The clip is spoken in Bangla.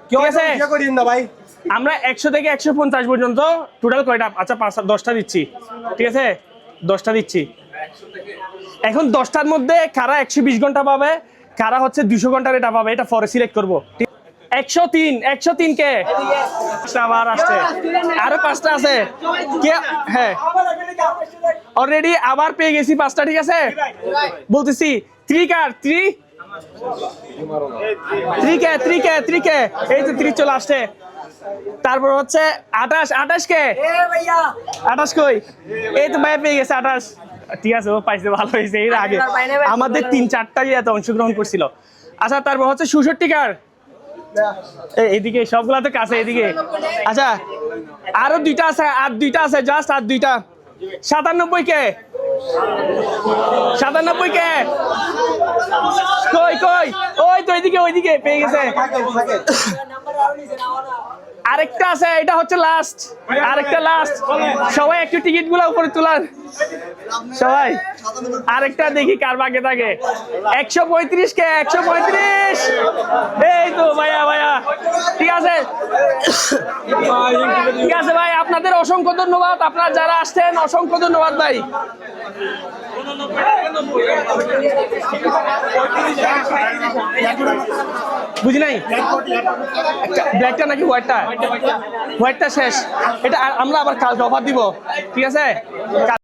ঠিক আছে আমরা 100 থেকে 150 পর্যন্ত টোটাল কয়টা? আচ্ছা 10টা দিচ্ছি, ঠিক আছে 10টা দিচ্ছি। এখন 10টার মধ্যে কারা 120 ঘন্টা পাবে, কারা হচ্ছে 200 ঘন্টার এটা পাবে, এটা পরে সিলেক্ট করবো। 103 কে আবার আসছে, আরো 5টা আছে কে? হ্যাঁ অলরেডি আবার পেয়ে গেছি 5টা, ঠিক আছে বলতেছি 3 কার 3 কে এই তো 3 চলে আসছে। তারপর হচ্ছে 28 কে 28 কই? এই তো ভাই পেয়ে গেছে 28, ঠিক আছে ও পাইছে, ভালো হয়েছে। এর আগে আমাদের 3-4টা ইয়েতে অংশগ্রহণ করছিল। আচ্ছা তারপর হচ্ছে 66 কার, এইদিকে সবগুলা তো কাছে এদিকে। আচ্ছা আরো 2টা আছে, আর 2টা আছে, জাস্ট আর 2টা। 97 কে 97 কে কই কই? ওই তো ওইদিকে পেয়ে গেছে। আরেকটা আছে, এটা হচ্ছে লাস্ট, আরেকটা লাস্ট। সবাই একটু টিকিট গুলা উপরে তোলার সবাই। আরেকটা দেখি কার ভাগ্যে থাকে। 135 কে 135, এই তো ভাইয়া ঠিক আছে ঠিক আছে ভাই, আপনাদের অসংখ্য ধন্যবাদ, আপনারা যারা আসছেন অসংখ্য ধন্যবাদ ভাই। বুঝি নাই ব্ল্যাকটা নাকি হোয়াইটটা? হোয়াইটটা শেষ, এটা আমরা আবার কালকে অফার দিব, ঠিক আছে।